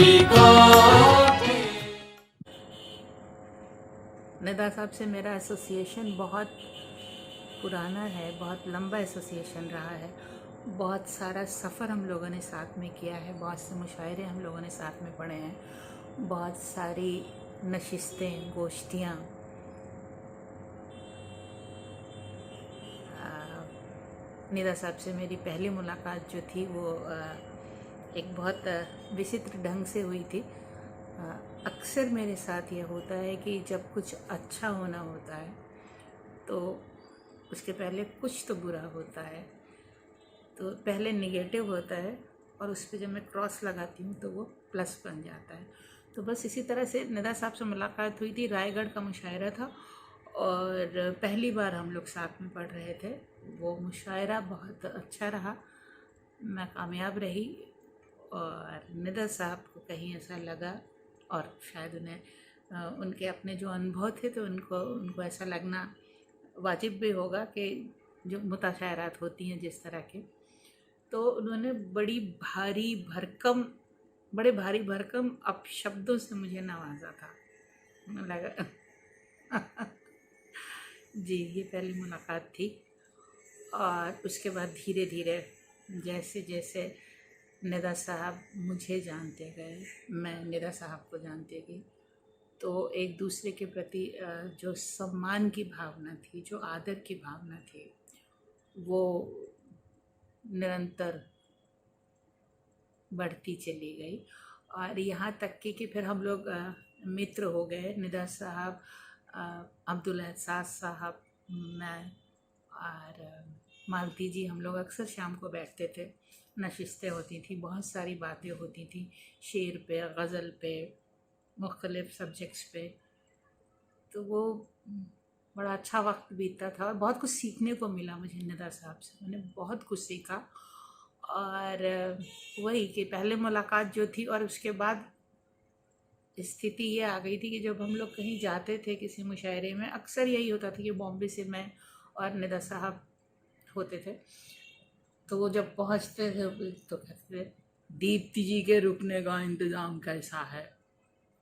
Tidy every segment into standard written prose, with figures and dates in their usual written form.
निदा साहब से मेरा एसोसिएशन बहुत पुराना है, बहुत लंबा एसोसिएशन रहा है। बहुत सारा सफ़र हम लोगों ने साथ में किया है, बहुत से मुशायरे हम लोगों ने साथ में पढ़े हैं, बहुत सारी नशिस्तें, गोश्तियाँ। निदा साहब से मेरी पहली मुलाकात जो थी वो एक बहुत विचित्र ढंग से हुई थी। अक्सर मेरे साथ यह होता है कि जब कुछ अच्छा होना होता है तो उसके पहले कुछ तो बुरा होता है, तो पहले निगेटिव होता है और उस पर जब मैं क्रॉस लगाती हूँ तो वो प्लस बन जाता है। तो बस इसी तरह से निदा साहब से मुलाकात हुई थी। रायगढ़ का मुशायरा था और पहली बार हम लोग साथ में पढ़ रहे थे। वो मुशायरा बहुत अच्छा रहा, मैं कामयाब रही और निदा साहब को कहीं ऐसा लगा और शायद उन्हें उनके अपने जो अनुभव थे तो उनको ऐसा लगना वाजिब भी होगा कि जो मुताशायरात होती हैं जिस तरह के, तो उन्होंने बड़े भारी भरकम अपशब्दों से मुझे नवाजा था। मुझे लगा जी, ये पहली मुलाकात थी। और उसके बाद धीरे धीरे जैसे जैसे निदा साहब मुझे जानते गए, मैं निदा साहब को जानती गई, तो एक दूसरे के प्रति जो सम्मान की भावना थी, जो आदर की भावना थी, वो निरंतर बढ़ती चली गई। और यहाँ तक कि फिर हम लोग मित्र हो गए। निदा साहब, अब्दुल एहसास साहब, मैं और मालती जी, हम लोग अक्सर शाम को बैठते थे, नशिस्तें होती थी, बहुत सारी बातें होती थी, शेर पे, गज़ल पे, मुख्तलिफ़ सब्जेक्ट्स पे। तो वो बड़ा अच्छा वक्त बीतता था और बहुत कुछ सीखने को मिला मुझे निदा साहब से। मैंने बहुत कुछ सीखा और वही कि पहले मुलाकात जो थी और उसके बाद स्थिति ये आ गई थी कि जब हम लोग कहीं जाते थे किसी मुशायरे में, अक्सर यही होता था कि बॉम्बे से मैं और निदा साहब होते थे, तो वो जब पहुंचते थे तो कहते थे, दीप्ति जी के रुकने का इंतज़ाम कैसा है,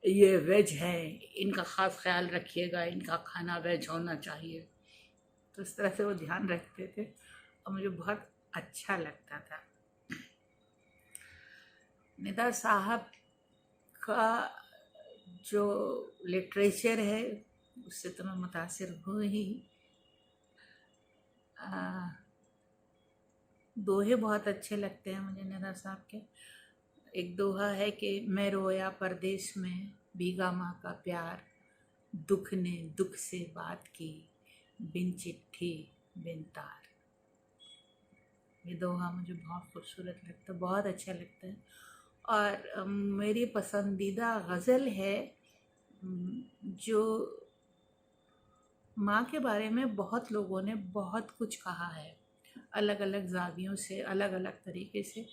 ये वेज है, इनका ख़ास ख्याल रखिएगा, इनका खाना वेज होना चाहिए। तो इस तरह से वो ध्यान रखते थे और मुझे बहुत अच्छा लगता था। निदा साहब का जो लिटरेचर है उससे तो मैं मुतासिर हूँ ही। दोहे बहुत अच्छे लगते हैं मुझे निदा साहब के। एक दोहा है कि मैं रोया परदेश में, भीगा माँ का प्यार, दुख ने दुख से बात की, बिन चिट्ठी बिन तार। ये दोहा मुझे बहुत खूबसूरत लगता है, बहुत अच्छा लगता है। और मेरी पसंदीदा गज़ल है जो माँ के बारे में बहुत लोगों ने बहुत कुछ कहा है, अलग अलग ज़ावियों से, अलग अलग तरीके से।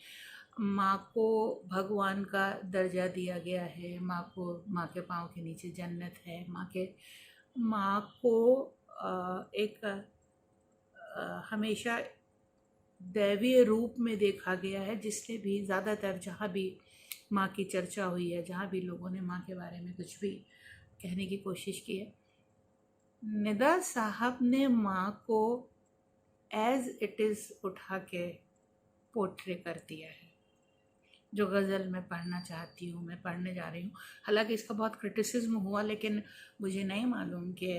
माँ को भगवान का दर्जा दिया गया है, माँ के पाँव के नीचे जन्नत है, माँ को एक हमेशा दैवीय रूप में देखा गया है। जिसने भी ज़्यादातर जहाँ भी माँ की चर्चा हुई है, जहाँ भी लोगों ने माँ के बारे में कुछ भी कहने की कोशिश की है, निदा साहब ने माँ को एज इट इज़ उठा के पोर्ट्रे कर दिया है। जो गज़ल मैं पढ़ना चाहती हूँ, मैं पढ़ने जा रही हूँ, हालांकि इसका बहुत क्रिटिसिज्म हुआ, लेकिन मुझे नहीं मालूम कि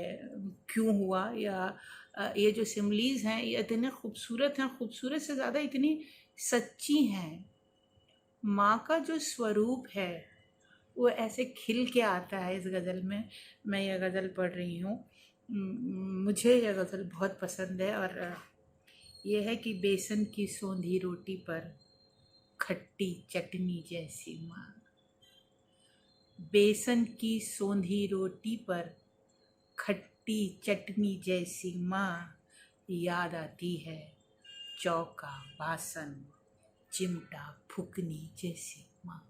क्यों हुआ, या ये जो सिमलीज़ हैं ये इतने खूबसूरत हैं, खूबसूरत से ज़्यादा इतनी सच्ची हैं। माँ का जो स्वरूप है वो ऐसे खिल के आता है इस गज़ल में। मैं यह गज़ल पढ़ रही हूँ, मुझे यह गज़ल बहुत पसंद है और ये है कि बेसन की सौंधी रोटी पर खट्टी चटनी जैसी माँ, बेसन की सौंधी रोटी पर खट्टी चटनी जैसी माँ, याद आती है चौका बासन चिमटा फुकनी जैसी माँ।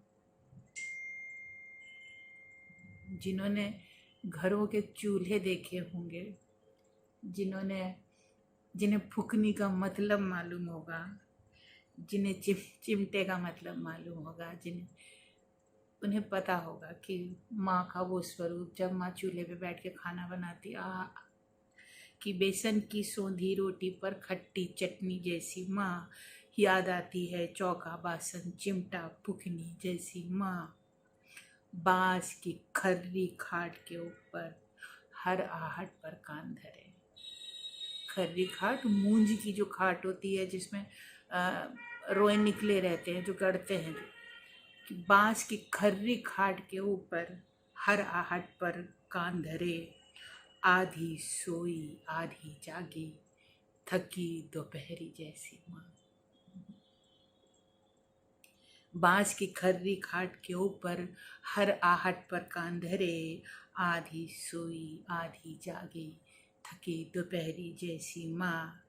जिन्होंने घरों के चूल्हे देखे होंगे, जिन्हें फुकनी का मतलब मालूम होगा, जिन्हें चिमटे का मतलब मालूम होगा, जिन्हें उन्हें पता होगा कि माँ का वो स्वरूप जब माँ चूल्हे पे बैठ के खाना बनाती, कि बेसन की सोंधी रोटी पर खट्टी चटनी जैसी माँ, याद आती है चौका बासन चिमटा फुकनी जैसी माँ, बांस की खर्री खाट के ऊपर हर आहट पर कान धरे। खर्री खाट मूंज की जो खाट होती है जिसमें रोए निकले रहते हैं, जो गड़ते हैं, कि बांस की खर्री खाट के ऊपर हर आहट पर कान धरे, आधी सोई आधी जागी थकी दोपहरी जैसी माँ। बांस की खर्री खाट के ऊपर हर आहट पर कान धरे, आधी सोई आधी जागी थकी दोपहरी जैसी माँ।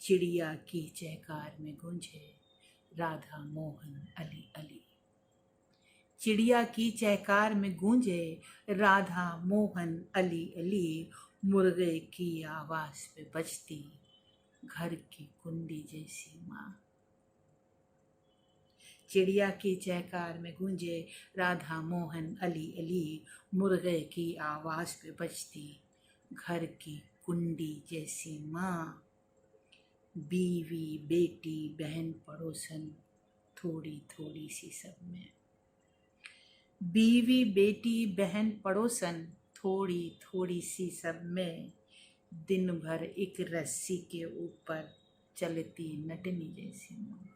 चिड़िया की चहकार में गूंजे राधा मोहन अली अली। चिड़िया की चहकार में गूंजे राधा मोहन अली अली, मुर्गे की आवाज पे बजती घर की कुंडी जैसी माँ। चिड़िया की चहकार में गूंजे राधा मोहन अली अली, मुर्गे की आवाज पे बजती घर की कुंडी जैसी माँ। बीवी बेटी बहन पड़ोसन थोड़ी थोड़ी सी सब में। बीवी बेटी बहन पड़ोसन थोड़ी थोड़ी सी सब में, दिन भर एक रस्सी के ऊपर चलती नटनी जैसी माँ।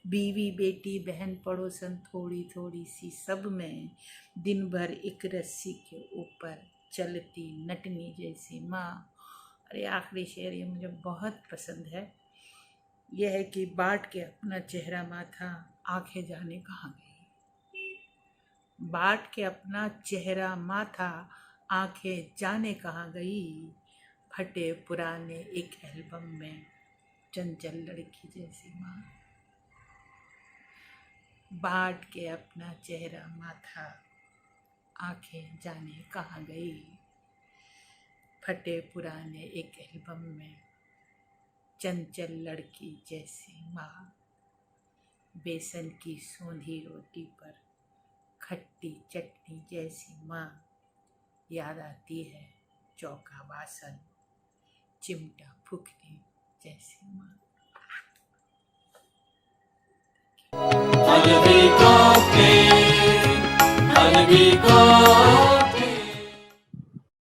बीवी बेटी बहन पड़ोसन थोड़ी थोड़ी सी सब में, दिन भर एक रस्सी के ऊपर चलती नटनी जैसी माँ। अरे आखिरी शेर ये मुझे बहुत पसंद है। यह है कि बाट के अपना चेहरा माथा आंखें जाने कहाँ गई। बाट के अपना चेहरा माथा आंखें जाने कहाँ गई, फटे पुराने एक एल्बम में चंचल लड़की जैसी माँ। बाट के अपना चेहरा माथा आंखें जाने कहाँ गई, फटे पुराने एक एल्बम में चंचल लड़की जैसी माँ। बेसन की सोंधी रोटी पर खट्टी चटनी जैसी माँ, याद आती है चौका बासन चिमटा फुकनी जैसी माँ। अलविदा।